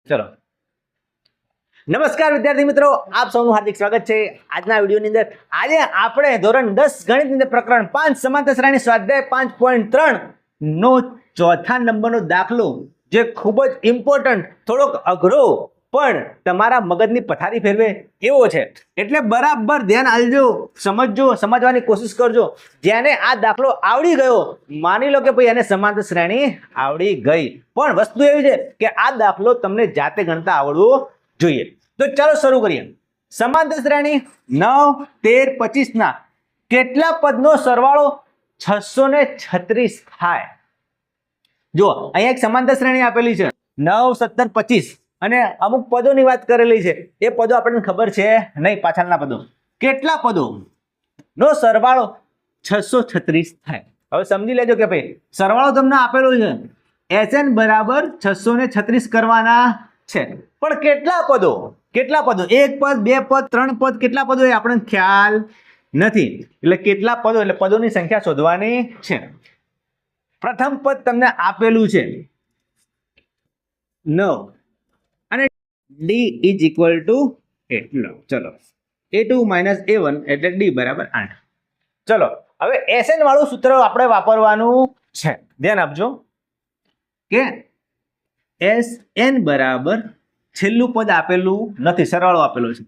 ચલો નમસ્કાર વિદ્યાર્થી મિત્રો, આપ સૌનું હાર્દિક સ્વાગત છે આજના વિડીયોની અંદર। આજે આપણે ધોરણ 10 ગણિતની અંદર પ્રકરણ 5 સમાંતર શ્રેણી સ્વાધ્યાય 5.3 નો ચોથા નંબરનો દાખલો જે ખૂબ જ ઇમ્પોર્ટન્ટ, થોડોક અઘરો પણ તમારા મગજની પથારી ફેરવે એવો છે, એટલે બરાબર ધ્યાન આપજો, સમજજો, સમજવાની કોશિશ કરજો। જેને આ દાખલો આવડી ગયો, માની લો કે ભાઈ એને સમાંતર શ્રેણી આવડી ગઈ, પણ વસ્તુ એવી છે કે આ દાખલો તમને જાતે ગણતા આવડવો જોઈએ। તો ચાલો શરૂ કરીએ। સમાંતર શ્રેણી 9, 13, 25 ના કેટલા પદનો સરવાળો 636 થાય? જો અહીંયા એક સમાંતર શ્રેણી આપેલી છે 9, 17, 25 અને અમુક પદોની વાત કરેલી છે, એ પદો આપણને ખબર છે નહીં, પાછળના પદો કેટલા પદો નો સરવાળો 636 થાય? હવે સમજી લેજો કે ભાઈ સરવાળો તમને આપેલો છે, SN બરાબર 636 કરવાના છે, પણ કેટલા પદો, એક પદ, બે પદ, ત્રણ પદ, કેટલા પદો એ આપણને ખ્યાલ નથી, એટલે કેટલા પદો એટલે પદોની સંખ્યા શોધવાની છે। પ્રથમ પદ તમને આપેલું છે 9 અને d ઇઝ ઇક્વલ ટુ એટલો, ચલો a2 માઇનસ a1 એટલે d બરાબર 8। ચલો હવે SN વાળું સૂત્ર આપણે વાપરવાનું છે, ધ્યાન આપજો કે SN બરાબર છેલ્લું પદ આપેલું નથી, સરવાળો આપેલો છે,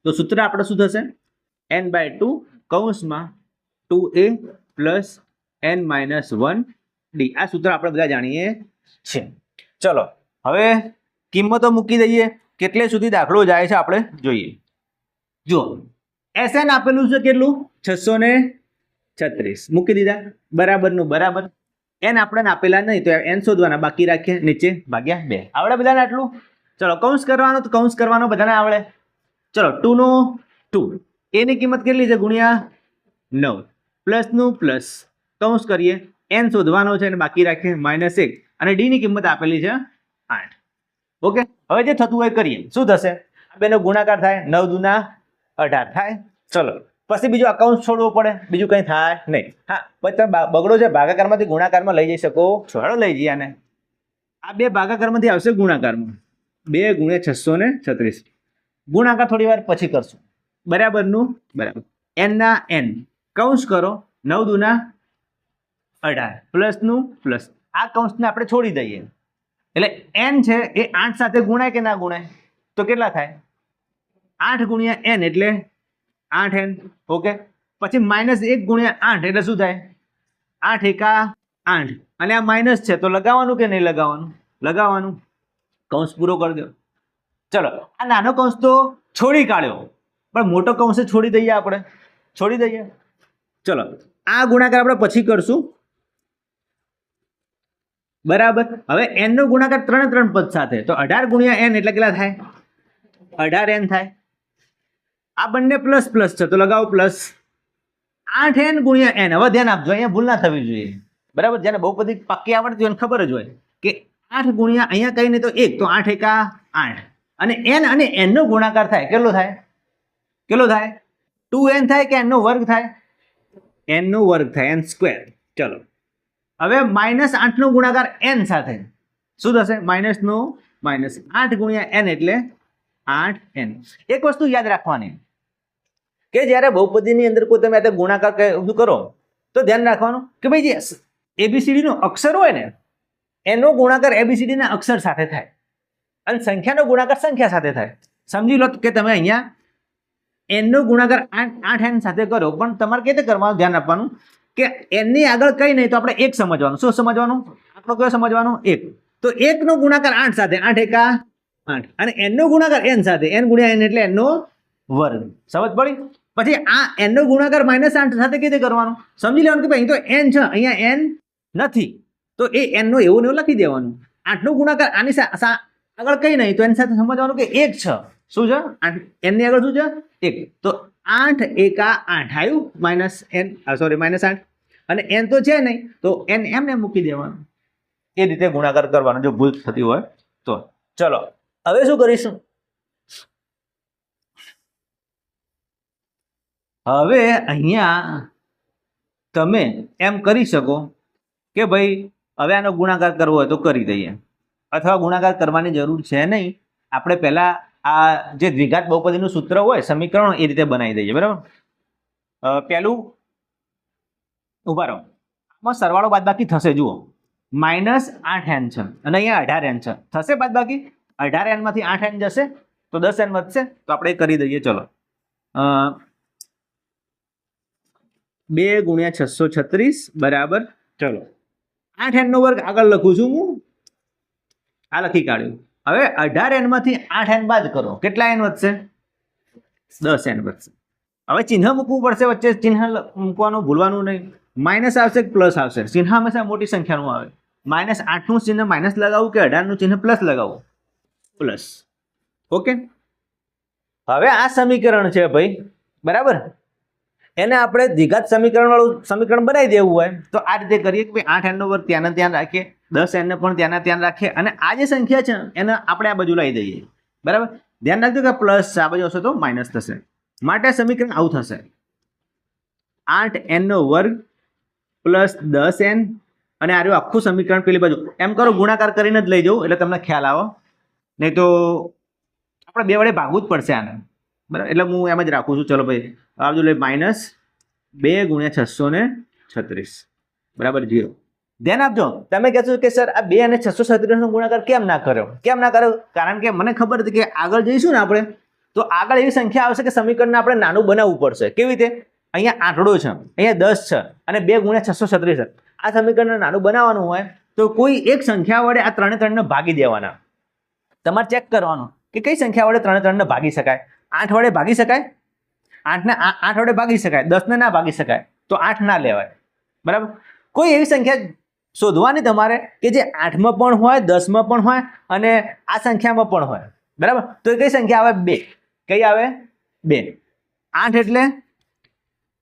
તો સૂત્ર આપણે શું થશે? n/2 કૌંસમાં 2a plus n minus 1d। આ સૂત્ર આપણે બધા જાણીએ છીએ। ચલો હવે કિંમતો મૂકી દઈએ, કેટલે સુધી દાખલો જાય છે આપણે જોઈએ। જુઓ SN આપેલું છે કેટલું? 636 મૂકી દીધા, બરાબરનું બરાબર, n આપણે આપેલા નહીં તો n શોધવાના, બાકી રાખીએ નીચે ભાગ્યા 2। આવડે બધાને આટલું? ચલો કૌંસ કરવાનો, તો કૌંસ કરવાનો બધાને આવડે। ચલો 2 નો 2, a ની કિંમત કેટલી છે? ગુણ્યા 9, પ્લસ નું પ્લસ, કૌંસ કરીએ, n શોધવાનો છે અને બાકી રાખીએ -1 અને d ની કિંમત આપેલી છે 8। ઓકે, હવે જે થતું હોય કરીએ। શું થશે? આ બેનો ગુણાકાર થાય, 9 દુના 18 થાય। ચલો પછી બીજું અકાઉન્ટ છોડવું પડે, બીજું કંઈ થાય નહીં। હા પછી તમે બગડો છે ભાગાકારમાંથી ગુણાકારમાં લઈ જઈ શકો છો, હાલો લઈ જઈએ આને। આ બે ભાગાકારમાંથી આવશે ગુણાકારમાં, 2 ગુણ્યા 636, ગુણાકાર થોડી વાર પછી કરશું, બરાબરનું બરાબર, n ના n, કૌંસ કરો, 9 દુના 18 પ્લસનું પ્લસ, આ કૌંસને આપણે છોડી દઈએ, એટલે n છે એ 8 સાથે ગુણાય કે ના ગુણાય? તો કેટલા થાય? 8 ગુણ્યા n એટલે 8n। ઓકે, પછી -1 ગુણ્યા 8 એટલે શું થાય? 8 એકા 8, અને આ માઇનસ છે તો લગાવવાનું કે નહીં લગાવવાનું? લગાવવાનું, કૌંસ પૂરો કરી દો। ચલો આ નાનો કૌંસ તો છોડી કાઢ્યો, પણ મોટો કૌંસ છોડી દઈએ, આપણે છોડી દઈએ। ચલો આ ગુણાકાર આપણે પછી કરશું, બરાબર। હવે n નો ગુણાકાર 3 પદ સાથે, તો 18 ગુણ્યા n એટલે કેટલા થાય? 18n થાય। આ બંને પ્લસ પ્લસ છે તો લગાવો પ્લસ, 8n ગુણ્યા n। હવે ધ્યાન આપજો, અહીંયા ભૂલ ના થવી જોઈએ, બરાબર, જેને બહુપદી પાક્કી આવડતી હોય એને ખબર જ હોય કે 8 ગુણ્યા અહીંયા કઈ નહીં તો 1, તો 8 એકા 8, અને n અને n નો ગુણાકાર થાય, કેટલો થાય? કેટલો થાય? 2n થાય કે n નો વર્ગ થાય? n નો વર્ગ થાય, n સ્ક્વેર। ચલો હવે -8 નો ગુણાકાર n સાથે શું થશે? માઇનસ નો માઇનસ, 8 ગુણ્યા n એટલે 8n। એક વસ્તુ યાદ રાખવાની કે જ્યારે બહુપદીની અંદર કોઈ તમે ગુણાકાર કરો તો ધ્યાન રાખવાનું કે ભાઈ જે ABCD નો અક્ષર હોય ને એનો ગુણાકાર ABCD ના અક્ષર સાથે થાય, અને સંખ્યાનો ગુણાકાર સંખ્યા સાથે થાય। સમજી લો કે તમે અહીંયા n નો ગુણાકાર 8n સાથે કરો, પણ તમારે કેવી રીતે કરવાનું? ધ્યાન આપવાનું કે n ની આગળ કઈ નહીં તો આપણે 1 સમજવાનું। શું સમજવાનું? આંકડો કયો સમજવાનો? 1, તો 1 નો ગુણાકાર 8 સાથે, 8 એકા 8, અને n નો ગુણાકાર n સાથે, n ગુણ્યા n એટલે n નો વર્ગ। સમજ પડી? પછી આ n નો ગુણાકાર -8 સાથે કેવી રીતે કરવાનું? સમજી લેવાનું કે ભાઈ અહીં તો n છે, અહીંયા n નથી, તો એ n નો એવું ને એવું લખી દેવાનું। 8 નો ગુણાકાર આની આગળ કઈ નહીં તો એની સાથે સમજવાનું કે 1 છે। શું છે? n ની આગળ શું છે? 1, તો 8 એકા 8 આવ્યું -n, સોરી -8, અને n તો છે નહીં તો n એમને મૂકી દેવાનું। એ રીતે ગુણાકાર કરવાનો જો ભૂલ થતી હોય તો। ચલો હવે શું કરીશું? હવે અહીંયા તમે એમ કરી શકો કે ભાઈ હવે આનો ગુણાકાર કરવો હોય તો કરી દઈએ, અથવા ગુણાકાર કરવાની જરૂર છે નહીં, આપણે પહેલા આ જે દ્વિઘાત બહુપદીનું સૂત્ર હોય સમીકરણ એ રીતે બનાવી દઈએ બરાબર. પહેલું ઉભા રહો, આમાં સરવાળો બાદબાકી થશે. જુઓ -8n છે અને અહીંયા 18n છે. થશે બાદબાકી? 18n માંથી 8n જશે તો 10n વધશે. તો આપણે કરી દઈએ. ચલો 2 × 636 બરાબર. ચલો 8n નો વર્ગ આગળ લખું છું હું, આ લખી કાઢ્યું. હવે 18n માંથી 8n બાદ કરો, કેટલા n વધશે? 10n વધશે. હવે ચિહ્ન મૂકવું પડશે વચ્ચે, ચિહ્ન મૂકવાનું ભૂલવાનું નહીં. માઇનસ આવશે કે પ્લસ આવશે? ચિહ્ન હંમેશા મોટી સંખ્યાનું આવે. -8 નું ચિહ્ન માઇનસ લગાવવું કે 18 નું ચિહ્ન પ્લસ લગાવવું? પ્લસ. ઓકે, હવે આ સમીકરણ છે ભાઈ બરાબર, એને આપણે દ્વિઘાત સમીકરણ વાળું સમીકરણ બનાવી દેવું હોય તો આ રીતે કરીએ કે ભાઈ 8n નો વર્ગ ત્યાંને ત્યાં રાખીએ, 10n ને પણ ત્યાંને ત્યાં રાખીએ અને આ જે સંખ્યા છે એને આપણે આ બાજુ લાવી દઈએ બરાબર. ધ્યાન રાખજો કે પ્લસ આ બાજુ હશે તો માઇનસ થશે, માટે સમીકરણ આવું થશે 8n નો વર્ગ પ્લસ 10n અને આ રહ્યું આખું સમીકરણ પેલી બાજુ. એમ કરો ગુણાકાર કરીને જ લઈ જવું એટલે તમને ખ્યાલ આવો, નહીં તો આપણે બે વડે ભાગવું જ પડશે આને બરાબર. એટલે હું એમ જ રાખું છું. ચલો ભાઈ આ બાજુ લઈ -2 × 636 બરાબર 0. ધ્યાન આપજો, તમે કહેશો કે સર આ 2 અને 636 નો ગુણાકાર કેમ ના કર્યો? કેમ ના કર્યો? કારણ કે મને ખબર હતી કે આગળ જઈશું ને આપણે તો આગળ એવી સંખ્યા આવશે કે સમીકરણને આપણે નાનું બનાવવું પડશે. કેવી રીતે? અહીંયા આંકડો છે, અહીંયા 10 છે અને 2 × 636 છે. આ સમીકરણને નાનું બનાવવાનું હોય તો કોઈ એક સંખ્યા વડે આ ત્રણે ત્રણને ભાગી દેવાના. તમારે ચેક કરવાનું કે કઈ સંખ્યા વડે ત્રણે ત્રણને ભાગી શકાય. 8 વડે ભાગી શકાય? 8 ને 8 વડે ભાગી શકાય. 10 ને ના ભાગી શકાય તો 8 ના લેવાય બરાબર. કોઈ એવી સંખ્યા શોધવાની તમારે કે જે 8 માં પણ હોય, 10 માં પણ હોય અને આ સંખ્યામાં પણ હોય બરાબર. તો એ કઈ સંખ્યા આવે? 2. કઈ આવે? 2. 8 એટલે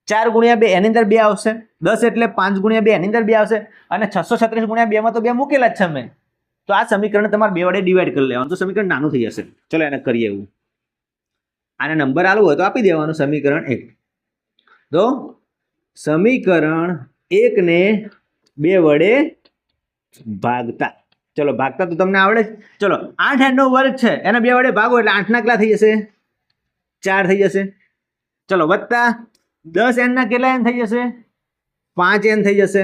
4 × 2 એની અંદર 2 આવશે. 10 એટલે 5 × 2 એની અંદર 2 આવશે અને 636 × 2 માં તો 2 મૂકેલા જ છે મેં. તો આ સમીકરણ તમારે 2 વડે ડિવાઈડ કરી લેવાનું તો સમીકરણ નાનું થઈ જશે. ચલો એને કરીએ એવું. આને નંબર આલવો હોય તો આપી દેવાનું સમીકરણ 1. તો સમીકરણ 1 ને 2 વડે ભાગતા. ચલો ભાગતા તો તમને આવડે જ. ચલો 8n નો વર્ગ છે એને 2 વડે ભાગો એટલે 8 ના કેટલા થઈ જશે? 4 થઈ જશે. ચલો વત્તા 10n ના કેટલા n થઈ જશે? 5n થઈ જશે.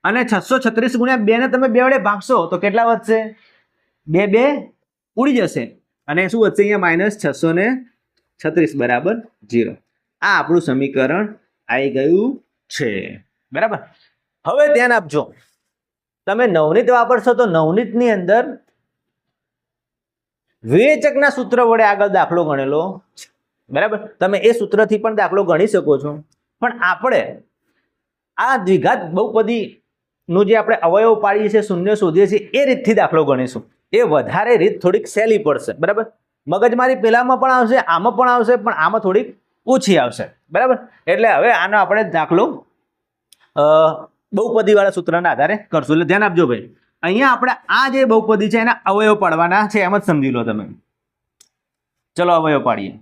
અને 636 × 2 ને તમે 2 વડે ભાગશો તો કેટલા વધશે? 2 2 ઉડી જશે અને શું વધશે? અહીંયા -636 બરાબર 0. આ આપણું સમીકરણ આવી ગયું છે બરાબર. હવે ધ્યાન આપજો, તમે નવનીત વાપરશો તો નવનીતની અંદર વિવેચકના સૂત્ર વડે આગળ દાખલો ગણેલો છે બરાબર. તમે એ સૂત્રથી પણ દાખલો ગણી શકો છો, પણ આપણે આ દ્વિઘાત બહુપદી નું જે આપણે અવયવ પાડીએ છીએ, શૂન્ય શોધીએ છીએ, એ રીતથી દાખલો ગણીશું. એ વધારે રીત થોડીક સહેલી પડશે બરાબર. મગજમારી પેલામાં પણ આવશે, આમાં પણ આવશે, પણ આમાં થોડીક ઓછી આવશે બરાબર. એટલે હવે આનો આપણે દાખલો બહુપદી વાળા સૂત્રના આધારે કરશું. એટલે ધ્યાન આપજો ભાઈ, અહીંયા આપણે આ જે બહુપદી છે એના અવયવ પાડવાના છે, એમ જ સમજી લો તમે. ચલો અવયવ પાડીએ.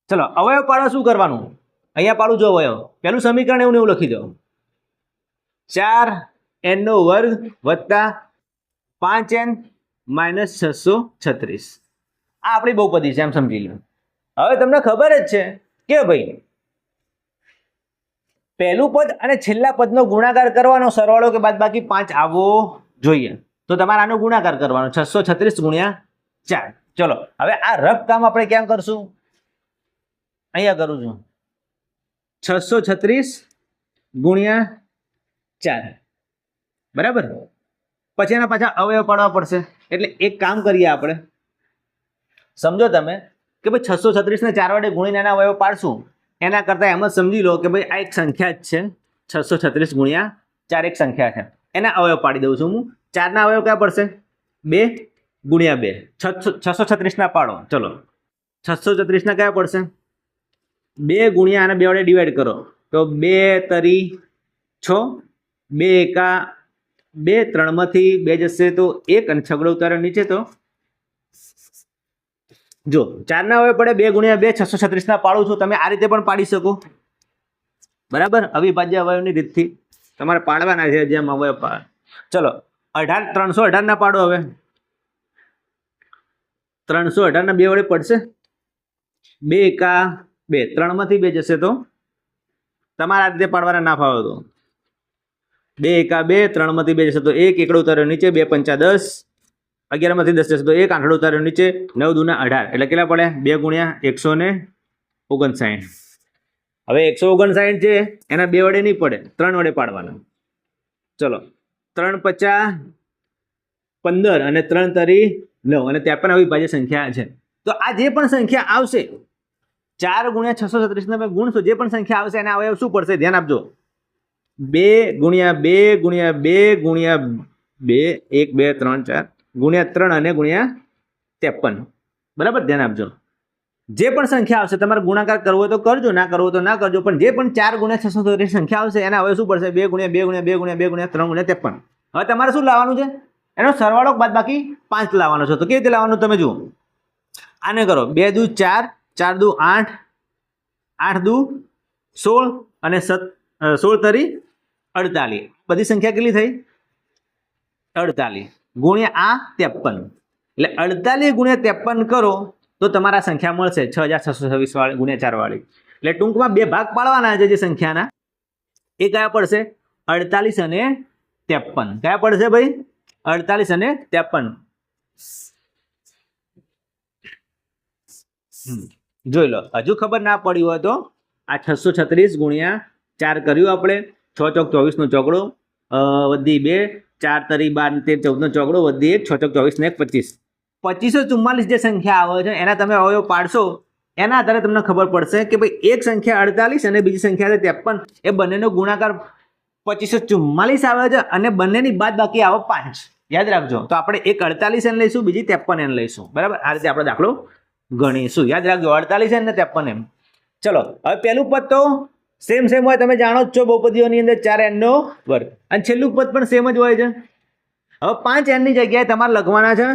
ચલો અવયવ પાડવા શું કરવાનું? અહીંયા પાડું જો અવયવ. પહેલું સમીકરણ એવું ને એવું લખી દો. 4n નો વર્ગ વત્તા 5n - 636. આ આપણી બહુપદી છે એમ સમજી લો. હવે તમને ખબર જ છે કે ભાઈ પહેલું પદ અને છેલ્લા પદનો ગુણાકાર કરવાનો, સરવાળો કે બાદબાકી 5 આવવો જોઈએ. તો તમારે આનો ગુણાકાર કરવાનો 636 × 4. ચલો હવે આ રફ કામ આપણે ક્યાં કરશું? અહીંયા કરું છું. 636 × 4 બરાબર. પછી એના પાછા અવયવ પાડવા પડશે. એટલે એક કામ કરીએ આપણે, સમજો તમે કે ભાઈ 636 ને 4 વડે ગુણીને એના અવયવ પાડશું. એના કરતાં એમ જ સમજી લો કે ભાઈ આ એક સંખ્યા જ છે. 636 × 4 એક સંખ્યા છે, એના અવયવ પાડી દઉં છું હું. 4 ના અવયવ ક્યાં પડશે? 2 × 2. 636 ના પાડો. ચલો 636 ના કયા પડશે? 2 × આને 2 વડે ડિવાઈડ કરો તો 2 તરી 6, 2 એકા 2, 3 માંથી 2 જશે તો 1 અને છગડો ઉતારો નીચે. તો જો 4 ના અવયવ પડે 2 × 2, 636 ના પાડું છું. તમે આ રીતે પણ પાડી શકો બરાબર. અવિભાજ્ય અવયવની રીતથી તમારે પાડવાના છે જેમ અવયવ. ચલો 318 ના પાડો હવે. 318 ના 2 વડે પડશે 2 એકા 2 3 માંથી 2 જશે તો તમારા રીતે પાડવાના ના ફાવે તો 2 એકા 2 3 માંથી 2 જશે તો 1 એકડો ઉતાર્યો નીચે 2 પંચા 10 11 માંથી 10 જશે તો 1 આંકડો ઉતાર્યો નીચે 9 દુના 18 એટલે કેટલા પડે 2 ગુણ્યા 159. હવે 159 છે એના 2 વડે નહીં પડે 3 વડે પાડવાના. ચલો 3 50 15 અને 3 તરી 9 અને 53 અવિભાજ્ય સંખ્યા છે. તો આ જે પણ સંખ્યા આવશે 4 ગુણ્યા 636 ના ગુણશો જે પણ સંખ્યા આવશે એના અવયવ શું પડશે ધ્યાન આપજો 2 ગુણ્યા 2 ગુણ્યા 2 ગુણ્યા 2 1 2 3 4 ગુણ્યા 3 અને ગુણ્યા 53. બરાબર ધ્યાન આપજો. જે પણ સંખ્યા આવશે તમારે ગુણાકાર કરવો હોય તો કરજો, ના કરવો તો ના કરજો, પણ જે પણ 4 ગુણ્યા 636 સંખ્યા આવશે એના હવે શું પડશે 2 ગુણ્યા 2 ગુણ્યા 2 ગુણ્યા 2 ગુણ્યા 3 ગુણ્યા 53. હવે તમારે શું લાવવાનું છે એનો સરવાળો બાદબાકી 5 લાવવાનો છે. તો કેવી રીતે લાવવાનું તમે જુઓ, આને કરો 2 દુ 4 4 દુ 8 8 દુ 16 અને 16 તરી 48. બધી સંખ્યા કેટલી થઈ 48 ગુણ્યા આ 53 એટલે 48 ગુણ્યા 53 કરો તો તમારા સંખ્યા મળશે 6626 વાળી ગુણ્યા 4 વાળી. એટલે ટૂંકમાં 2 ભાગ પાડવાના છે જે સંખ્યાના એ કયા પડશે 48 અને 53. કયા પડશે ભાઈ 48 અને 53. જોઈ લો. હજુ ખબર ના પડી હોય તો આ 636 ગુણ્યા 4 કર્યું આપણે 6 ચોક 24 નો ચોકડો વધી 2 4 તરી 12 13 14 નો ચોકડો વધી 1 6 ચોક 24 ને 25 2544 જે સંખ્યા આવે છે એના તમે અવયવ પાડશો એના આધારે તમને ખબર પડશે કે ભાઈ એક સંખ્યા 48 અને બીજી સંખ્યા 53 એ બંનેનો ગુણાકાર 2544 આવે છે અને બંનેની બાદ બાકી આવે 5. યાદ રાખજો. તો આપણે એક 48 એન લઈશું, બીજી 53 એન લઈશું. બરાબર આ રીતે આપણે દાખલો ગણીશું. યાદ રાખજો 48 એન ને 53 એમ. ચલો હવે પહેલું પદ તો સેમ હોય, તમે જાણો જ છો બહુપદીઓની અંદર 4n નો વર્ગ અને છેલ્લું પદ પણ સેમ જ હોય છે. હવે 5n ની જગ્યાએ તમારે લખવાના છે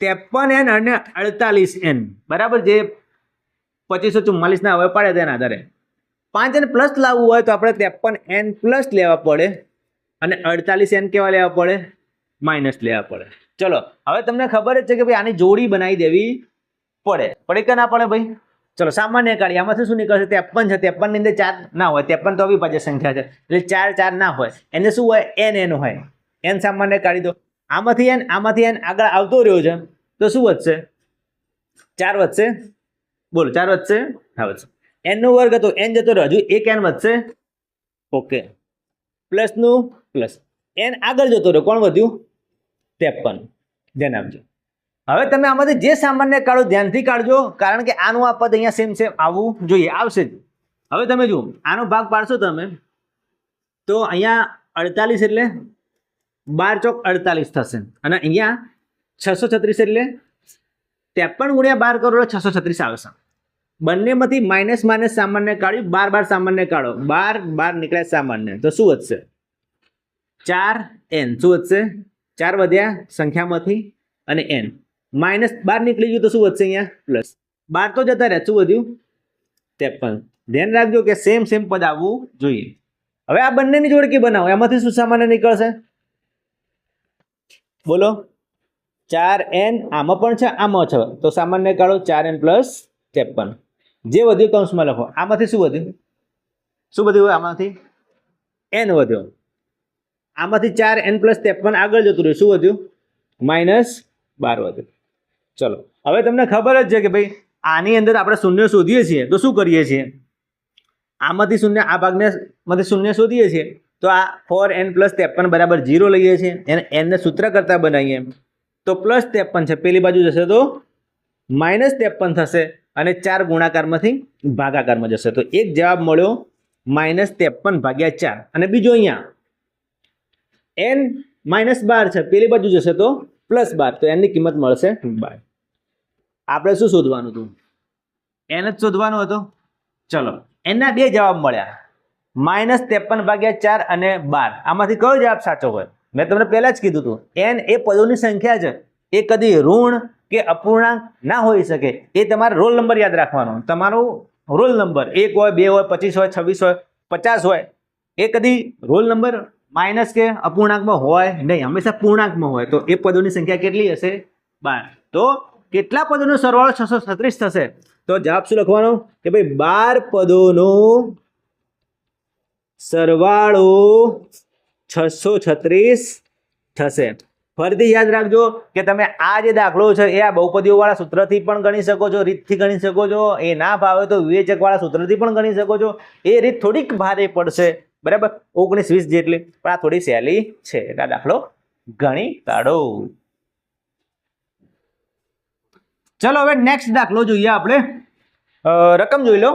53n અને 48n. બરાબર જે 2544 ના હવે પાડે તેના આધારે 5n પ્લસ લાવવું હોય તો આપણે 53n પ્લસ લેવા પડે અને 48n કેવા લેવા પડે માઇનસ લેવા પડે. ચલો હવે તમને ખબર જ છે કે ભાઈ આની જોડી બનાવી દેવી પડે કે ના પડે ભાઈ. ચલો સામાન્ય કાઢીએ. આમાંથી શું નીકળશે 53 છે, 53 ની અંદર 4 ના હોય, 53 તો અવિભાજ્ય સંખ્યા છે એટલે 4 ના હોય, એને શું હોય n હોય. n સામાન્ય કાઢી દો. આમાંથી n આગળ આવતો રહ્યો છે તો શું વધશે 4 વધશે. બોલો 4 વધશે. હા વધશે. n નો વર્ગ હતો n જતો રહ્યો, હજુ એક n વધશે. ઓકે પ્લસ નું પ્લસ n આગળ જતો રહ્યો, કોણ વધ્યું 53. ધ્યાન આપજો. હવે તમે આમાંથી જે સામાન્ય કાઢો ધ્યાનથી કાઢજો કારણ કે આનું આ પદ અહીંયા સેમ આવવું જોઈએ, આવશે જ. હવે તમે જુઓ આનો ભાગ પાડશો તમે તો અહીંયા 48 એટલે 12 ચોક 48 થશે અને અહીંયા 636 એટલે 53 ગુણ્યા 12 કરો 636 આવશે. બંનેમાંથી માઇનસ સામાન્ય કાઢ્યું, 12 સામાન્ય કાઢો, 12 નીકળ્યા સામાન્ય તો શું વધશે 4n. શું વધશે 4 વધ્યા સંખ્યામાંથી અને n માઇનસ 12 નીકળી ગયું તો શું વધશે અહીંયા પ્લસ 12 તો જતા રહ્યા, શું વધ્યું 53. ધ્યાન રાખજો કે સેમ પદ આવવું જોઈએ. હવે આ બંનેની જોડકી બનાવો, એમાંથી શું સામાન્ય નીકળશે બોલો 4n. આમાં પણ છે આમાં છે તો સામાન્ય કાઢો 4n પ્લસ 53. જે વધ્યું કૌંસમાં લખો. આમાંથી શું વધ્યું આમાંથી n વધ્યો. આમાંથી 4n પ્લસ 53 આગળ જતું રહ્યું, શું વધ્યું -12 વધ્યું. ચલો હવે તમને ખબર જ છે કે ભાઈ આની અંદર આપણે શૂન્ય શોધીએ છીએ તો શું કરીએ છીએ, આમાંથી શૂન્ય આ ભાગમાંથી શૂન્ય શોધીએ છીએ તો આ 4n પ્લસ 53 બરાબર 0 લઈએ છીએ. એને n ને સૂત્ર કરતા બનાવીએ તો પ્લસ 53 છે, પેલી બાજુ જશે તો -53 થશે અને 4 ગુણાકારમાંથી ભાગાકારમાં જશે તો એક જવાબ મળ્યો -53 ભાગ્યા 4. અને બીજો અહીંયા n -12 છે, પેલી બાજુ જશે તો +12 તો n ની કિંમત મળશે 12. આપણે શું શોધવાનું હતું n જ શોધવાનું હતું. ચલો n ના બે જવાબ મળ્યા -53 ભાગ્યા 4 અને 12. આમાંથી કયો જવાબ સાચો હોય? મેં તમને પહેલા જ કીધું હતું n એ પદોની સંખ્યા છે, એ કદી ઋણ કે અપૂર્ણાંક ના હોઈ શકે. એ તમારો રોલ નંબર યાદ રાખવાનો. તમારો રોલ નંબર 1 હોય 2 હોય 25 હોય 26 હોય 50 હોય, એ કદી રોલ નંબર માઇનસ કે અપૂર્ણાંકમાં હોય નહીં, હંમેશા પૂર્ણાંકમાં હોય. તો એ પદોની સંખ્યા કેટલી હશે 12. તો કેટલા પદોનો સરવાળો 636 થશે? તો જવાબ શું લખવાનો કે ભાઈ 12 પદોનો સરવાળો 636 થશે. ફરીથી યાદ રાખજો કે તમે આ જે દાખલો છે એ આ બહુપદીઓવાળા સૂત્રથી પણ ગણી શકો છો, રીતથી ગણી શકો છો. એ ના ભાવે તો વિવેચકવાળા સૂત્રથી પણ ગણી શકો છો. એ રીત થોડીક ભારે પડશે, બરાબર, 19-20 જેટલી, પણ આ થોડી સહેલી છે. એટલે આ દાખલો ગણી કાઢો. ચલો હવે નેક્સ્ટ દાખલો જોઈએ આપણે. રકમ જોઈ લો.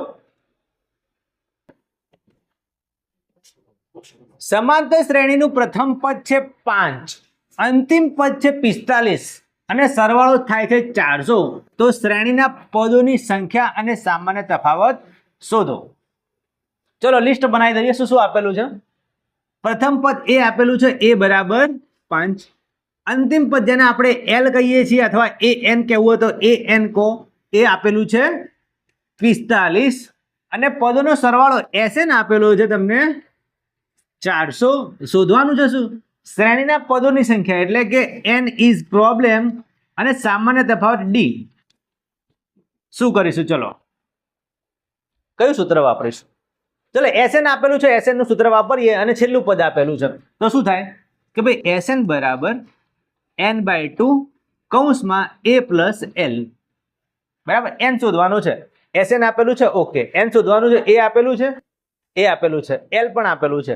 સમાંતર શ્રેણીનું પ્રથમ પદ છે 5, અંતિમ પદ છે 45 અને સરવાળો થાય છે 400. તો શ્રેણીના પદોની સંખ્યા અને સામાન્ય તફાવત શોધો. ચલો લિસ્ટ બનાવી દઈએ. શું શું આપેલું છે? પ્રથમ પદ એ આપેલું છે a બરાબર 5. અંતિમ પદ જેને આપણે l કહીએ છીએ અથવા an કહેવું હોય તો an કહો, એ આપેલું છે 45 અને પદોનો સરવાળો sn આપેલો છે તમને 400. શોધવાનું છે શું? શ્રેણીના પદોની સંખ્યા, એટલે કે n ઇઝ પ્રોબ્લેમ અને સામાન્ય તફાવત d. શું કરીશું? ચલો કયું સૂત્ર વાપરીશું? ચલો sn આપેલું છે, sn નું સૂત્ર વાપરીએ અને છેલ્લું પદ આપેલું છે તો શું થાય કે ભાઈ sn બરાબર n/2 કૌંસમાં a પ્લસ l. બરાબર, n શોધવાનું છે. sn આપેલું છે, ઓકે. n શોધવાનું છે, a આપેલું છે, a આપેલું છે, l પણ આપેલું છે.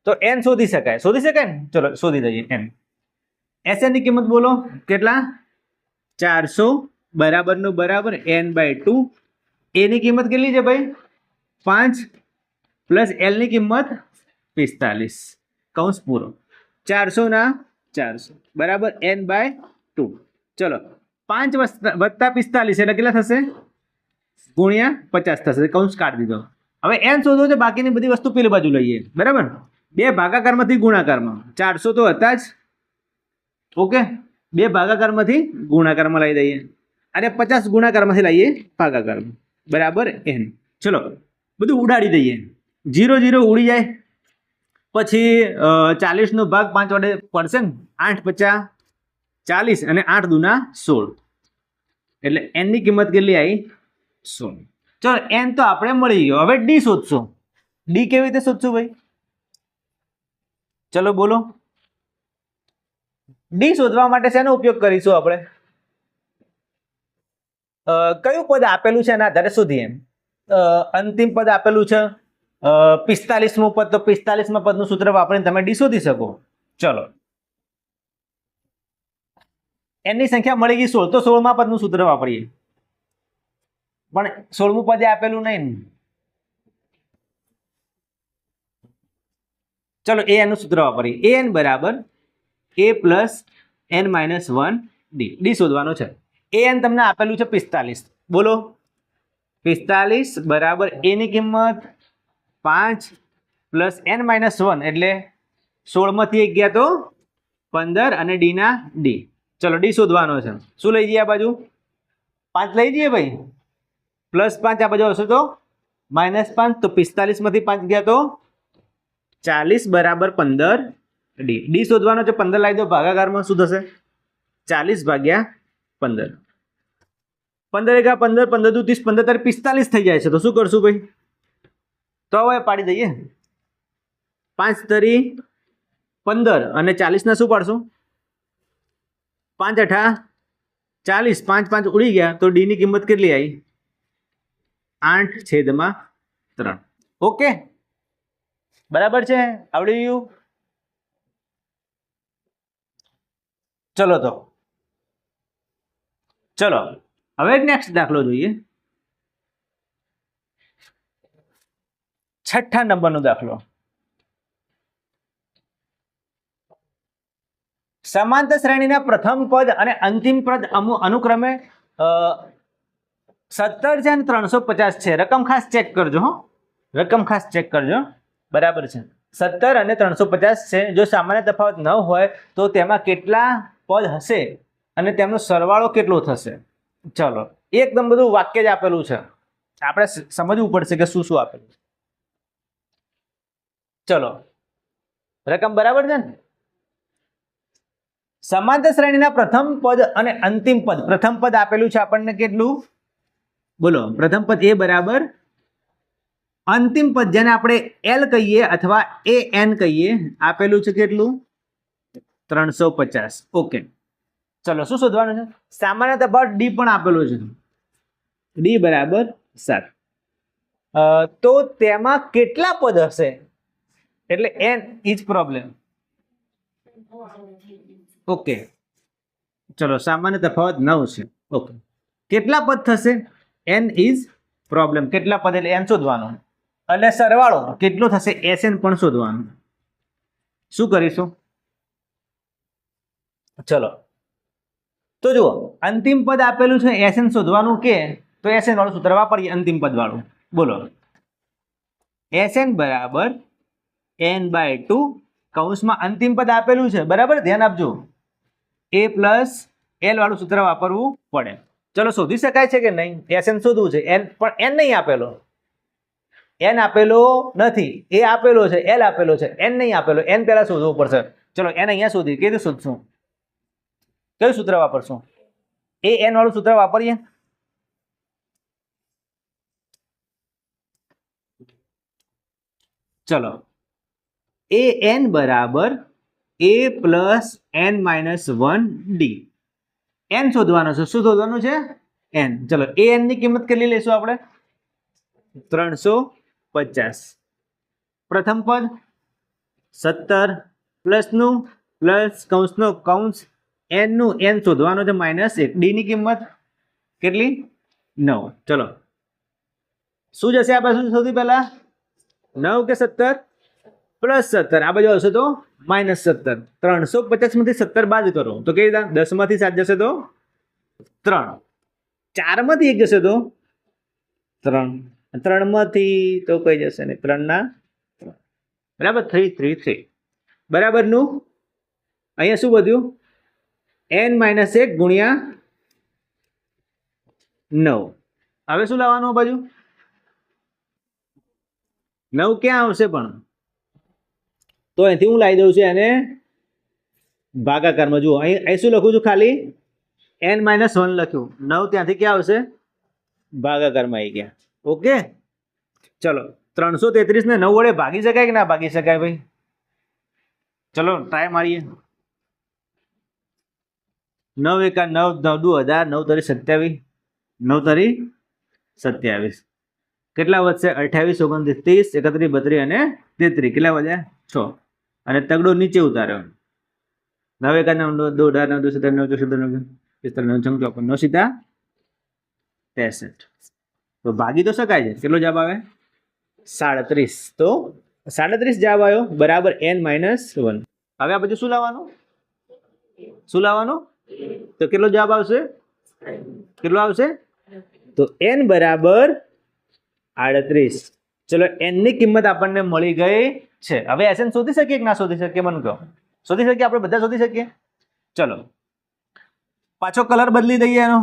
તો n શોધી શકાય ને? ચલો શોધી દઈએ n. sn ની કિંમત બોલો કેટલા? 400 બરાબર નું બરાબર n/2. a ની કિંમત કેટલી છે ભાઈ? 5 પ્લસ l ની કિંમત 45 કૌંસ પૂરો. 400 ના 400 બરાબર n/2. ચલો 5 વત્તા 45 એટલે કેટલા થશે? ગુણ્યા 50 થશે. કૌંસ કાઢી દીધો. હવે n શોધવો છે, બાકીની બધી વસ્તુ પેલી બાજુ લઈએ. બરાબર, 2 ભાગાકારમાંથી ગુણાકારમાં. 400 તો હતા જ, ઓકે. 2 ભાગાકારમાંથી ગુણાકારમાં લઈ દઈએ અને 50 ગુણાકારમાંથી લઈએ ભાગાકારમાં. બરાબર n. ચલો બધું ઉડાડી દઈએ. 0 0 ઉડી જાય. પછી 40 નો ભાગ 5 વડે પડશે ને. 8 50 40 અને 8 દુના 16. એટલે n ની કિંમત કેટલી આવી? 16. ચલો n તો આપણે મળી ગયો. હવે d શોધશું. d કેવી રીતે શોધશું ભાઈ? ચલો બોલો. d શોધવા માટે શેનો ઉપયોગ કરીશું આપણે? કયું પદ આપેલું છે એના આધારે શોધીએ. અંતિમ પદ આપેલું છે 45મું પદ, તો 45મા પદનું સૂત્ર વાપરીને તમે d શોધી શકો. ચલો n ની સંખ્યા મળી ગઈ 16, તો 16મા પદનું સૂત્ર વાપરીએ. પણ 16મું પદ આપેલું નહીં. ચલો an નું સૂત્ર વાપરીએ. an બરાબર a પ્લસ n-1 d શોધવાનું છે. an તમને આપેલું છે 45. બોલો 45 બરાબર a ની કિંમત 5 પ્લસ n-1 એટલે 16માંથી 1 ગયા તો 15 અને d ના d. ચલો d શોધવાનો છે. શું લઈ જઈએ આ બાજુ? 5 લઈ જઈએ ભાઈ. પ્લસ 5 આ બાજુ હશે તો -5. તો 45માંથી 5 ગયા તો 40 બરાબર 15 d. d શોધવાનો છે. 15 લાવી દો ભાગાકારમાં. શું થશે? 40 ભાગ્યા 15. 15 એકા 15, 15 દુ 30, 15 તારી 45 થઈ જાય છે. તો શું કરશું ભાઈ? તો હવે પાડી દઈએ. 5 તરી 15 અને 40 ના શું પાડશું? 5 8 40. 5 5 ઉડી ગયા તો d ની કિંમત કેટલી આવી? 8/3. ઓકે, બરાબર છે? આવડી ગયું? ચલો તો ચલો હવે નેક્સ્ટ દાખલો જોઈએ. 6થા નંબરનો દાખલો. સમાંતર શ્રેણીના પ્રથમ પદ અને અંતિમ પદ અનુક્રમે 17 છે અને 350 છે. રકમ ખાસ ચેક કરજો. રકમ ખાસ ચેક કરજો. બરાબર છે? 17 અને 350 છે. જો સામાન્ય તફાવત ન હોય તો તેમાં કેટલા પદ હશે અને તેમનો સરવાળો કેટલો થશે? ચલો એકદમ બધું વાક્ય જ આપેલું છે. આપણે સમજવું પડશે કે શું શું આપેલું છે. ચલો રકમ બરાબર છે ને? સમાંતર શ્રેણીના પ્રથમ પદ અને અંતિમ પદ. પ્રથમ પદ આપેલું છે આપણને કેટલું? બોલો. પ્રથમ પદ એ બરાબર અંતિમ પદ જેને આપણે એલ કહીએ અથવા એ એન કહીએ આપેલું છે કેટલું? 350. ઓકે, ચલો શું શોધવાનું છે? સામાન્ય તફાવત ડી પણ આપેલો છે, ડી બરાબર 7. તો તેમાં કેટલા પદ હશે? એટલે એન ઇઝ પ્રોબ્લેમ. ઓકે, ચલો સામાન્ય તફાવત 9 છે. ઓકે, કેટલા પદ થશે? N is problem. કેટલા પદ એટલે એન શોધવાનું, એટલે સરવાળો કેટલો થશે એસએન પણ શોધવાનું. શું કરીશું? ચલો તો જુઓ, અંતિમ પદ આપેલું છે, એસએન શોધવાનું કે તો એસએન વાળું સૂત્ર વાપરીએ. અંતિમ પદ વાળું બોલો. એસએન બરાબર n/2 કૌંસમાં અંતિમ પદ આપેલું છે બરાબર, ધ્યાન આપજો. a પ્લસ એલ વાળું સૂત્ર વાપરવું પડે. ચલો શોધી શકાય છે કે નહીં? એસએન શોધવું છે, એન પણ એન નહીં આપેલો, એન આપેલો નથી, એ આપેલો છે, એલ આપેલો છે, એન નહીં આપેલો. એન પહેલા શોધવું પડશે. ચલો એન અહીંયા શોધી, કેવી રીતે શોધશું? કયું સૂત્ર વાપરશું? એ એન વાળું સૂત્ર વાપરીએ. ચલો એ એન બરાબર a plus n-1 d. N શોધવાનો છે. શું શોધવાનું છે? એન. ચલો એ એન ની કિંમત કેટલી લઈશું આપણે? 350. પ્રથમ પદ 17 પ્લસનું પ્લસ કૌંસનો કૌંસ એન નું એન શોધવાનું છે -1. ડી ની કિંમત કેટલી? 9. ચલો શું જશે આ બાજુ? સૌથી પહેલા 9 કે 17? +17. આ બાજુ આવશે તો -17. 350 માંથી 17 બાદ કરો તો કેવી રીતે? 10 માંથી 7 જશે તો 3. 4 માંથી 1 જશે તો 3. 3 માંથી તો કઈ જશે ને? 3 ના 3 બરાબર. 3 3 3 બરાબર નું. અહીંયા શું વધ્યું? n-1 ગુણ્યા 9. હવે શું લાવવાનું આ બાજુ? 9 ક્યાં આવશે પણ? તો અહીંથી હું લાવી દઉં છું એને ભાગાકારમાં. જુઓ અહીં શું લખું છું? ખાલી n-1 લખ્યું. 9 ત્યાંથી ક્યાં આવશે? ભાગાકારમાં આવી ગયા. ઓકે, ચલો 333 ને 9 વડે ભાગી શકાય કે ના ભાગી શકાય ભાઈ? ચલો ટ્રાય મારીએ. 9 એકા 9, 9 દુ 1000, 9 તરી 27, 9 તરી 27. કેટલા વધશે? 28, 29, 30, 31, 32 અને 33. કેટલા વધ્યા? 6. અને તગડો નીચે ઉતાર્યો. 9 એકા 9, 2 18, 9 17, 9 14, 9 54, 9 સીધા 63. તો ભાગી તો શકાય છે. કેટલો જવાબ આવે? 37. તો 37 જવાબ આવ્યો બરાબર n-1. હવે આ પછી શું લાવવાનું? શું લાવવાનું? તો કેટલો જવાબ આવશે? કેટલો આવશે? તો n બરાબર 38. ચલો n ની કિંમત આપણને મળી ગઈ છે. હવે એસએન શોધી શકીએ કે ના શોધી શકીએ? મને કહો. શોધી શકીએ? આપણે બધા શોધી શકીએ? ચલો પાછો કલર બદલી દઈએ એનો.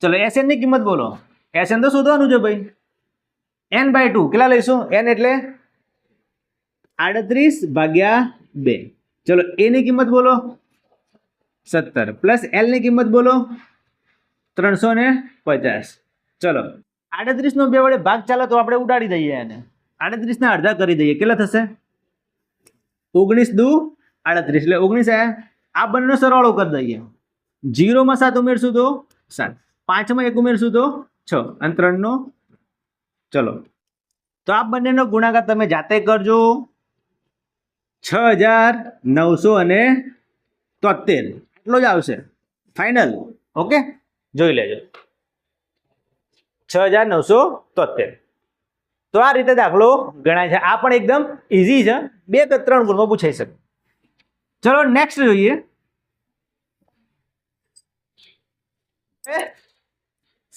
ચલો એસએન ની કિંમત બોલો. એસએન તો શોધવાનું છે ભાઈ. n/2 કેટલા લઈશું? n એટલે 38/2. ચલો એ ની કિંમત બોલો 17 પ્લસ એલ ની કિંમત બોલો 350. ચલો 38 નો 2 વડે ભાગ ચાલે તો આપણે ઉડાડી દઈએ એને. 38 ના અડધા કરી દઈએ. કેટલા થશે? 19 દુ 38 એટલે 19 આયા. આ બંનેનો સરવાળો કરી દઈએ. 0 માં 7 ઉમેરશું તો 7, 5 માં 1 ઉમેરશું તો 6 અને 3 નો. ચલો તો આ બંનેનો ગુણાકાર તમે જાતે કરજો. 6973 એટલો જ આવશે ફાઇનલ. ઓકે, જોઈ લેજો 6973. તો આ રીતે દાખલો ગણાય છે. આ પણ એકદમ ઇઝી છે. 2 કે 3 ગુણમાં પૂછાઈ શકે. ચલો નેક્સ્ટ જોઈએ.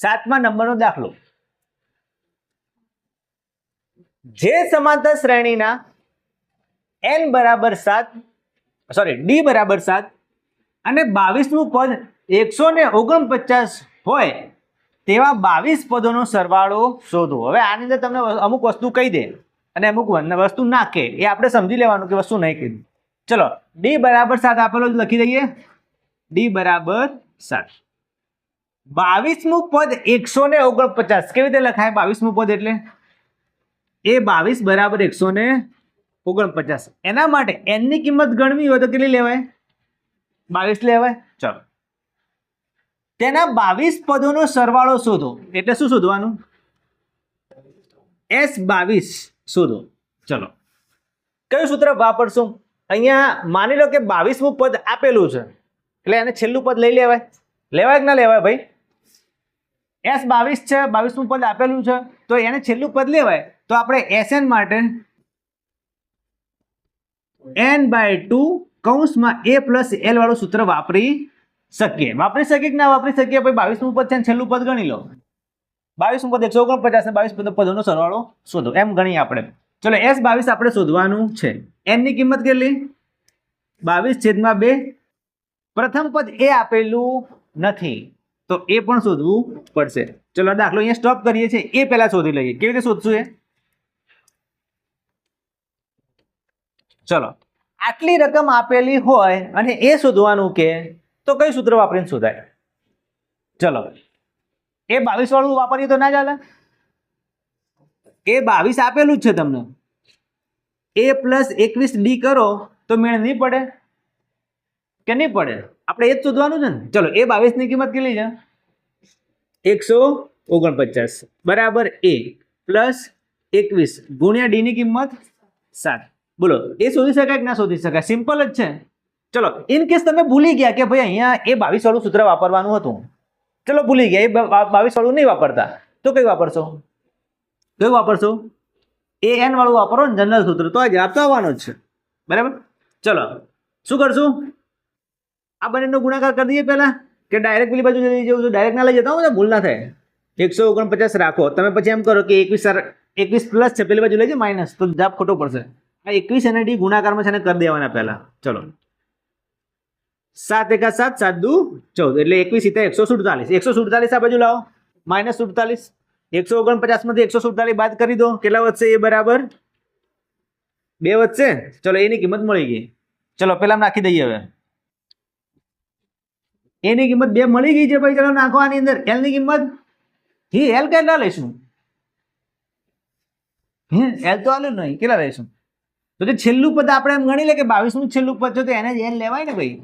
7મા નંબરનો દાખલો. જે સમાંતર શ્રેણીના n બરાબર 7 ડી બરાબર 7 અને 22મું પદ 149 હોય તેવા 22 પદોનો સરવાળો શોધો. હવે આની અંદર તમને અમુક વસ્તુ કહી દે અને અમુક વસ્તુ ના કહે, એ આપણે સમજી લેવાનું કે વસ્તુ નહીં કીધી. ચલો ડી બરાબર 7 આપેલો લખી દઈએ, ડી બરાબર 7. 22મું પદ 149 કેવી રીતે લખાય? 22મું પદ એટલે એ 22 બરાબર 149. એના માટે n ની કિંમત ગણવી હોય તો કેટલી લેવાય? 22 લેવાય. ચલો તેના 22 પદોનો સરવાળો શોધો. એટલે શું શોધવાનું? S22 શોધો. ચલો કયું સૂત્ર વાપરશું? અહીંયા માની લો કે 22મું પદ આપેલું છે એટલે એને છેલ્લું પદ લઈ લેવાય. લેવાય કે ના લેવાય ભાઈ? S22 છે, 22મું પદ આપેલું છે તો એને છેલ્લું પદ લેવાય. તો આપણે Sn માટે n/2 કૌંસમાં a + l વાળું સૂત્ર વાપરી શકીએ. વાપરી શકીએ કે ના વાપરી શકીએ? ભાઈ 22મું પદ છે ને છેલ્લું પદ ગણી લો. 22મું પદ 149 ને 22 પદોનો સરવાળો શોધો એમ ગણીએ આપણે. ચલો S22 આપણે શોધવાનું છે. n ની કિંમત કેટલી? 22/2. પ્રથમ પદ એ આપેલું નથી તો એ પણ શોધવું પડશે. ચલો દાખલો અહીંયા સ્ટોપ કરીએ છીએ. એ પહેલા શોધી લઈએ. કેવી રીતે શોધશું એ? ચલો આટલી રકમ આપેલી હોય અને એ શોધવાનું કે તો કઈ સૂત્ર વાપરીને શોધાય? ચલો એ 22 વાળું વાપરીએ તો ના ચાલે? એ 22 આપેલું જ છે તમને. a + 21d કરો તો મેળ નહીં પડે કે નહીં પડે? આપણે એ જ શોધવાનું છે ને. ચલો એ 22 ની કિંમત કેટલી છે? 149 બરાબર a + 21 ગુણ્યા d ની કિંમત 7. બોલો એ શોધી શકાય કે ના શોધી શકાય? સિમ્પલ જ છે. ચલો ઇન કેસ તમે ભૂલી ગયા કે ભાઈ અહીંયા એ 22 વાળું સૂત્ર વાપરવાનું હતું, ચલો ભૂલી ગયા, એ 22 વાળું નહીં વાપરતા તો કઈ વાપરશો? કયું વાપરશો? an વાળું વાપરો ને જનરલ સૂત્ર, તો જવાબ તો આવવાનો જ છે. બરાબર. ચલો શું કરશું? આ બંનેનો ગુણાકાર કરી દઈએ પહેલા કે ડાયરેક્ટ પેલી બાજુ લઈ જવું? ડાયરેક્ટ ના લઈ જતા હો, ભૂલ ના થાય. 149 રાખો તમે, પછી એમ કરો કે 21 પ્લસ છે, પેલી બાજુ લઈ જાય માઇનસ, તો જવાબ ખોટો પડશે. આ 21 અને ડી ગુણાકારમાં છે ને કરી દેવાના પહેલા. ચલો 7 × 7 7 × 2 14 એટલે 21 × 147. 147 આ બાજુ લાવો, -47. 149 માંથી 147 બાદ કરી દો, કેટલા વધશે? એ બરાબર 2 વધશે. ચલો એની કિંમત મળી ગઈ. ચલો પેલા નાખી દઈએ. હવે એની કિંમત 2 મળી ગઈ છે ભાઈ. ચલો નાખો આની અંદર એલ ની કિંમત. એલ કેટલા લઈશું? એલ તો આલ્યું નહીં, કેટલા લઈશું? તો જે છેલ્લું પદ આપણે એમ ગણી લે કે 22મું છેલ્લું પદ છે તો એને જ એલ લેવાય ને ભાઈ.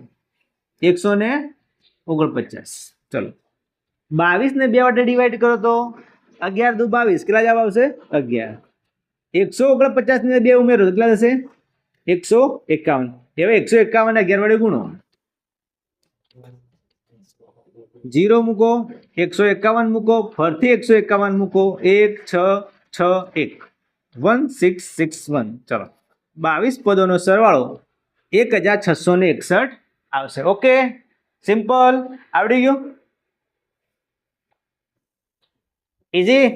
149. ચલો 22 ને 2 વડે ડિવાઈડ કરો તો 11 × 2 = 22. કેટલા જવાબ આવશે? 11. 149 ને 2 ઉમેરો કેટલા થશે? 151. હવે 151 ને 11 વડે ગુણો, 0 મૂકો, 151 મૂકો, ફરીથી 151 મૂકો, 1 6 6 1 1661. ચલો 22 પદોનો સરવાળો 1661 આવશે. ઓકે સિમ્પલ, આવડી ગયું. ઇઝી.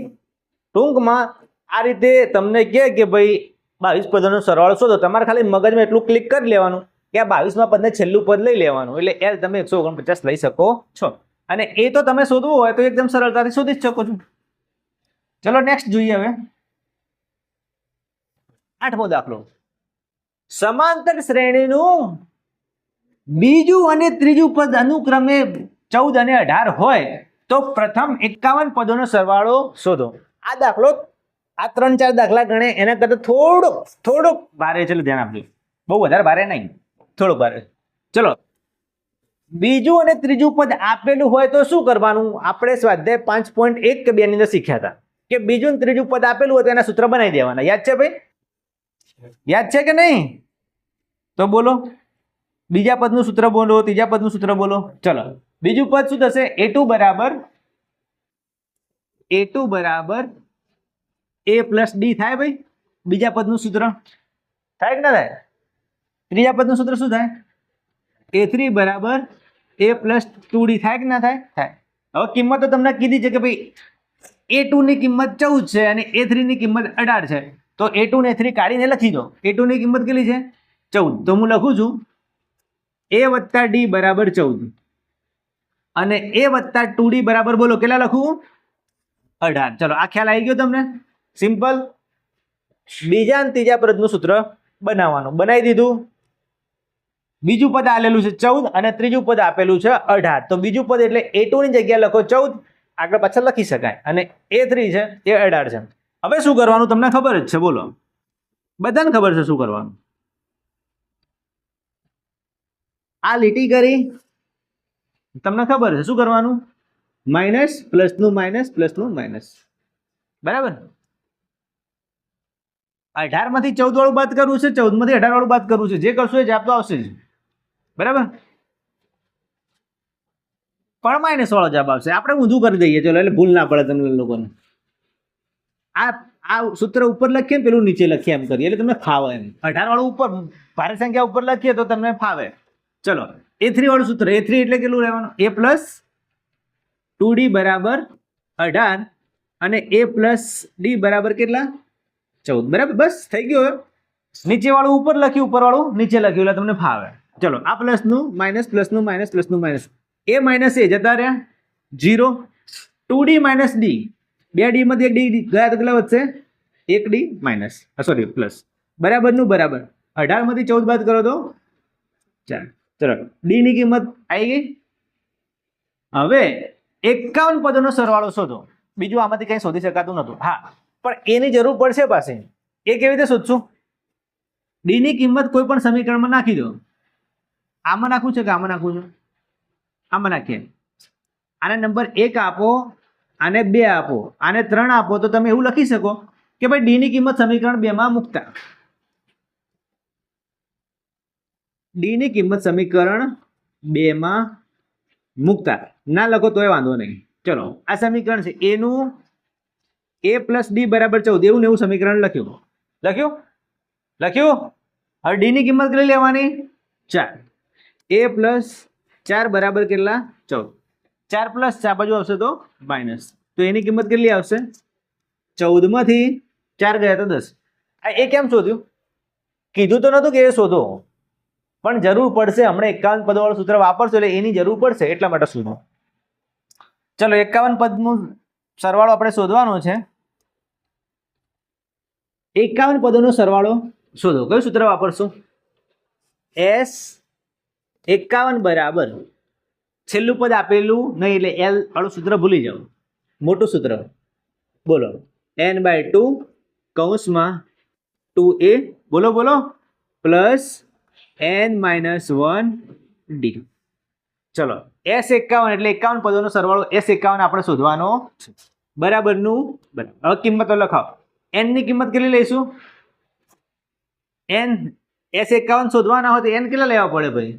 ટૂંકમાં આ રીતે તમને કહે કે ભાઈ 22 પદોનો સરવાળો શોધો, તમારે ખાલી મગજમાં એટલું ક્લિક કરી લેવાનું કે આ 22મા પદને છેલ્લું પદ લઈ લેવાનું, એટલે એલ તમે 149 લઈ શકો છો. અને એ તો તમે શોધવું હોય તો એકદમ સરળતાથી શોધી જ શકો છો. ચલો નેક્સ્ટ જોઈએ. હવે 8મો દાખલો. સમાંતર શ્રેણીનું બીજું અને ત્રીજું પદ અનુક્રમે 14 અને 18 હોય તો પ્રથમ 51 પદોનો સરવાળો શોધો. આ દાખલો આ 3-4 દાખલા ગણે એના કરતા થોડોક ભારે છે, એટલે ધ્યાન આપજો. બહુ વધારે ભારે નહીં, થોડોક ભારે. ચલો બીજું અને ત્રીજું પદ આપેલું હોય તો શું કરવાનું? આપણે સ્વાધ્યાય 5.1 કે 2 ની અંદર શીખ્યા હતા કે બીજું અને ત્રીજું પદ આપેલું હોય તો એના સૂત્ર બનાવી દેવાના. યાદ છે ભાઈ? યાદ છે કે નહીં? તો બોલો બીજા પદનું સૂત્ર બોલો, ત્રીજા પદનું સૂત્ર બોલો. ચલો બીજું પદ શું થશે? a2 બરાબર a + d થાય ભાઈ. બીજા પદનું સૂત્ર થાય કે ના થાય? ત્રીજા પદનું સૂત્ર શું થાય? a3 બરાબર a + 2d થાય કે ના થાય? થાય. હવે કિંમત તો તમને કીધી છે કે ભાઈ a2 ની કિંમત 14 છે અને a3 ની કિંમત 18 છે, તો a2 ને a3 કાઢીને લખી દો. a2 ની કિંમત કેટલી છે? 14. તો હું લખું છું a + d બરાબર 14 અને a + 2d બરાબર બોલો કેટલા લખું? 18. ચલો આ ખ્યાલ આવી ગયો તમને? સિમ્પલ. બીજા અને ત્રીજા પદનું સૂત્ર બનાવવાનું, બનાવી દીધું. બીજું પદ આલેલું છે 14 અને ત્રીજું પદ આપેલું છે 18. તો બીજું પદ એટલે A2 ની જગ્યાએ લખો 14, આગળ પાછળ લખી શકાય, અને A3 છે એ 18 છે. હવે શું કરવાનું તમને ખબર જ છે, બોલો, બધાને ખબર છે શું કરવાનું. આ લીટી કરી તમને ખબર છે શું કરવાનું, માઇનસ પ્લસનું માઇનસ પ્લસનું માઇનસ, બરાબર. 18 માંથી 14 વાળું બાદ કરવું છે, 14 માંથી 18 વાળું બાદ કરવું છે, જે કરશો એ જવાબ તો આવશે જ, બરાબર. પણ માઇનસ વાળો જવાબ આવશે. આપણે ઊંધું કરી દઈએ ચલો, એટલે ભૂલ ના પડે તમને લોકોને. આ સૂત્ર ઉપર લખીએ ને પેલું નીચે લખીએ એમ કરીએ એટલે તમને ફાવે એમ. 18 વાળું ઉપર ભારે સંખ્યા ઉપર લખીએ તો તમને ફાવે. ચલો A3 વાળું સૂત્ર, A3 એટલે કેટલું રહેવાનું, A પ્લસ 2D બરાબર 18 અને A પ્લસ D બરાબર કેટલા 14, બરાબર. બસ થઈ ગયું. નીચે વાળું ઉપર લખ્યું, ઉપર વાળું નીચે લખ્યું એટલે તમને ફાવે. ચલો આ પ્લસનું માઇનસ પ્લસનું માઇનસ પ્લસનું માઇનસ, A માઇનસ A જતા રહ્યા 0, 2D માઇનસ D, 2D માંથી 1 D ગયા તો કેટલા વધશે, 1D માઇનસ સોરી પ્લસ, બરાબરનું બરાબર. 18 માંથી 14 બાદ કરો તો 4. ચલો D ની કિંમત આવી ગઈ. હવે 51 પદોનો સરવાળો શોધો. બીજું આમાંથી કંઈ શોધી શકાતું નતું. હા, પણ એની જરૂર પડશે પાસે. એ કેવી રીતે શોધશું, D ની કિંમત કોઈ પણ સમીકરણમાં નાખી દો. આમાં નાખવું છે કે આમાં નાખવું છે, આમાં નાખીએ. આને નંબર 1 આપો, આને 2 આપો, આને 3 આપો, તો તમે એવું લખી શકો કે ભાઈ D ની કિંમત સમીકરણ 2 માં મૂકતા, D ની કિંમત સમીકરણ 2 માં મૂકતા. ના લખો તોય વાંધો નહીં. ચલો આ સમીકરણ છે, A નું A પ્લસ D બરાબર 14, એવું ને એવું સમીકરણ લખ્યું. હવે D ની કિંમત કેટલી લેવાની, 4. A પ્લસ 4 બરાબર કેટલા 14, 4 પ્લસ 4 બાજુ આવશે તો માઇનસ, તો એની કિંમત કેટલી આવશે, 14 માંથી 4 ગયા તો 10. આ એ કેમ શોધ્યું, કીધું તો નતું કે એ શોધો, પણ જરૂર પડશે. હમણાં 51 પદ વાળું સૂત્ર વાપરશો એટલે એની જરૂર પડશે, એટલા માટે શોધો. ચલો 51 પદનું સરવાળો આપણે શોધવાનો છે. 51 પદોનો સરવાળો શોધો. કયું સૂત્ર વાપરશું, S51 બરાબર છેલ્લું પદ આપેલું નહીં એટલે L વાળું સૂત્ર ભૂલી જાઓ, મોટું સૂત્ર બોલો, n/2 કૌંસમાં 2a બોલો પ્લસ n-1d. ચલો S51 એટલે 51 પદોનો સરવાળો S51 આપણે શોધવાનો છે, બરાબરનું બરાબર. હવે કિંમતો લખાવો. n ની કિંમત કેટલી લઈશું, n S51 શોધવાના હોય તો n કેટલા લેવા પડે ભાઈ,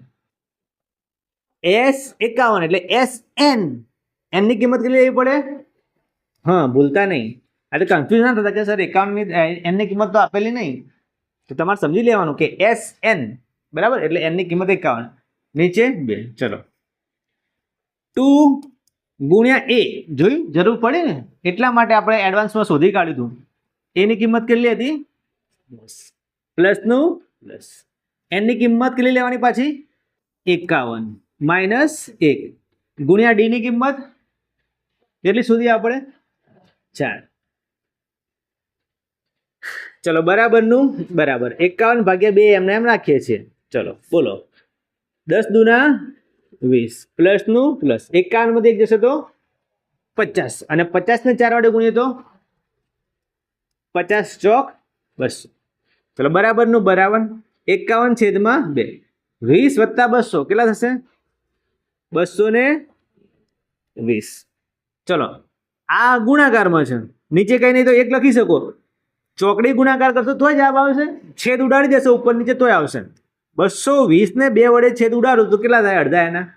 S51 એટલે SN, n ની કિંમત કેટલી લેવી પડે, હા ભૂલતા નહીં. એટલે કન્ફ્યુઝ ના થતા કે સર 51 ની n ની કિંમત તો આપેલી નહીં, તો તમારે સમજી લેવાનું કે SN બરાબર, એટલે n ની કિંમત 51, નીચે 2. ચલો 2 ગુણ્યા A જોયું, જરૂર પડે ને એટલા માટે આપણે એડવાન્સમાં શોધી કાઢ્યું હતું. A ની કિંમત કેટલી હતી, પ્લસનું પ્લસ, n ની કિંમત કેટલી લેવાની પાછી 51 માઇનસ 1 ગુણ્યા D ની કિંમત કેટલી સુધી આપણે 4. ચલો બરાબરનું બરાબર, 51 ભાગ્યા 2 એમને એમ રાખીએ છીએ. ચલો બોલો 10 દુના 20 પ્લસનું પ્લસ, 51 માંથી 1 જશે તો 50 અને 50 ને 4 વડે ગુણીએ તો 50 ચોક 200. ચલો બરાબરનું બરાબર, 51 છેદમાં 2, 20 વત્તા 200 કેટલા થશે 220. ચલો આ ગુણાકારમાં છે, નીચે કઈ નહીં તો 1 લખી શકો. ચોકડી ગુણાકાર કરશો તોય જવાબ આવશે, છેદ ઉડાડી દેશો ઉપર નીચે તોય આવશે. 220 ને 2 વડે છેદ ઉડાડું તો કેટલા થાય, અડધા એના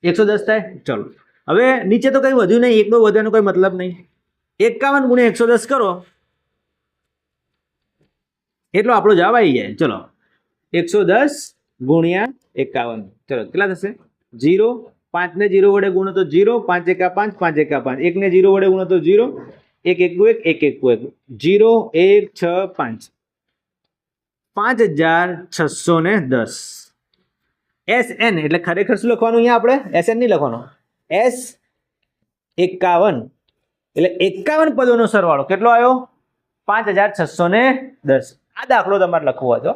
110 થાય. ચલો હવે નીચે તો કંઈ વધ્યું નહીં, 1 વધવાનો કોઈ મતલબ નહીં. 51 ગુણ્યા 110 કરો એટલો આપણો જવાબ આવી જાય. ચલો 110 ગુણ્યા 51, ચલો કેટલા થશે 0, 5 ને 0 વડે ગુણો તો 0, 5 એકા 5, 5 એકા 5, 1 ને 0 વડે ગુણો તો 0, 1 1 1 1 1 0 1 6 5, 5610. SN એટલે ખરેખર શું લખવાનું અહીંયા આપણે, SN નહીં લખવાનો, S51 એટલે 51 પદોનો સરવાળો કેટલો આવ્યો 5610. આ દાખલો તમારે લખવો હોય તો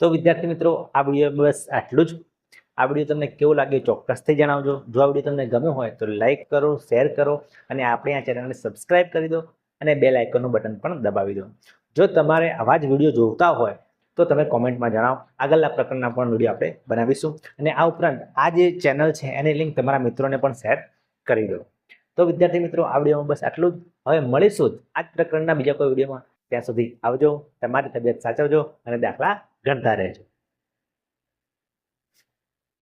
તો વિદ્યાર્થી મિત્રો, આ વિડીયો બસ આટલું જ. આ વિડીયો તમને કેવું લાગે ચોક્કસથી જણાવજો. જો આ વિડીયો તમને ગમ્યો હોય તો લાઈક કરો, શેર કરો અને આપણે આ ચેનલને સબસ્ક્રાઇબ કરી દો અને બેલ આઇકોનનું બટન પણ દબાવી દો. જો તમારે આવા જ વિડીયો જોઈતા હોય તો તમે કોમેન્ટમાં જણાવો. આગળના પ્રકારના પણ વિડીયો આપણે બનાવીશું. અને આ ઉપરાંત આ જે ચેનલ છે એની લિંક તમારા મિત્રોને પણ શેર કરી દો. તો વિદ્યાર્થી મિત્રો, આ વિડીયોમાં બસ આટલું જ. હવે મળીશું જ આ જ પ્રકરણના બીજા કોઈ વિડીયોમાં. ત્યાં સુધી આવજો, તમારી તબિયત સાચવજો અને દાખલા ગણતા રહેજો.